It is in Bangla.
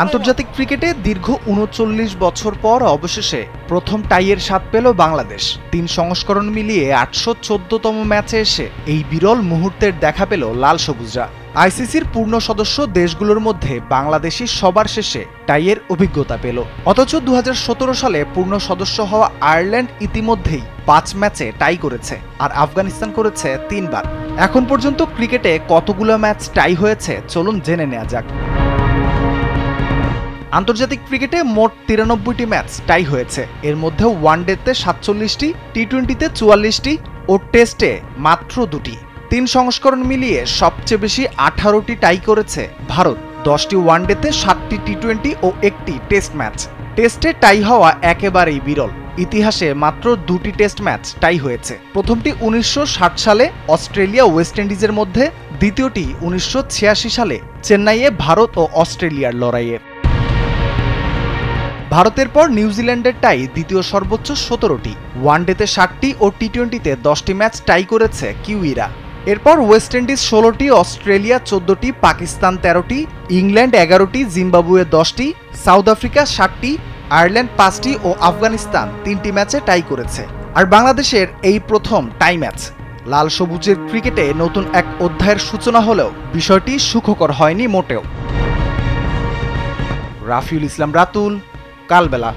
আন্তর্জাতিক ক্রিকেটে দীর্ঘ ৩৯ বছর পর অবশেষে প্রথম টাইয়ের স্বাদ পেল বাংলাদেশ। ৩ সংস্করণ মিলিয়ে ৮১৪তম ম্যাচে এসে এই বিরল মুহূর্তের দেখা পেল লাল সবুজরা। আইসিসির পূর্ণ সদস্য দেশগুলোর মধ্যে বাংলাদেশই সবার শেষে টাইয়ের অভিজ্ঞতা পেল। অথচ ২০১৭ সালে পূর্ণ সদস্য হওয়া আয়ারল্যান্ড ইতিমধ্যেই ৫ ম্যাচে টাই করেছে, আর আফগানিস্তান করেছে ৩ বার। এখন পর্যন্ত ক্রিকেটে কতগুলো ম্যাচ টাই হয়েছে চলুন জেনে নেওয়া যাক। আন্তর্জাতিক ক্রিকেটে মোট ৯৩টি ম্যাচ টাই হয়েছে। এর মধ্যে ওয়ানডেতে ৪৭টি, টি-টোয়েন্টিতে ৪৪টি ও টেস্টে মাত্র ২টি। ৩ সংস্করণ মিলিয়ে সবচেয়ে বেশি ১৮টি টাই করেছে ভারত। ১০টি ওয়ানডেতে, ৭টি টি-টোয়েন্টি ও ১টি টেস্ট ম্যাচ। টেস্টে টাই হওয়া একেবারেই বিরল। ইতিহাসে মাত্র ২টি টেস্ট ম্যাচ টাই হয়েছে। প্রথমটি ১৯৬০ সালে অস্ট্রেলিয়া ওয়েস্ট ইন্ডিজের মধ্যে, দ্বিতীয়টি ১৯৮৬ সালে চেন্নাইয়ে ভারত ও অস্ট্রেলিয়ার লড়াইয়ে। ভারতের পর নিউজিল্যান্ডের টাই দ্বিতীয় সর্বোচ্চ ১৭টি। ওয়ানডেতে ৬০টি ও টি-টোয়েন্টিতে ১০টি ম্যাচ টাই করেছে কিউইরা। এরপর ওয়েস্ট ইন্ডিজ ১৬টি, অস্ট্রেলিয়া ১৪টি, পাকিস্তান ১৩টি, ইংল্যান্ড ১১টি, জিম্বাবুয়ে ১০টি, সাউথ আফ্রিকা ৭টি, আয়ারল্যান্ড ৫টি ও আফগানিস্তান ৩টি ম্যাচে টাই করেছে। আর বাংলাদেশের এই প্রথম টাই ম্যাচ। লাল সবুজের ক্রিকেটে নতুন এক অধ্যায়ের সূচনা হলেও বিষয়টি সুখকর হয়নি মোটেও। রাফিউল ইসলাম রাতুল, কালবেলা।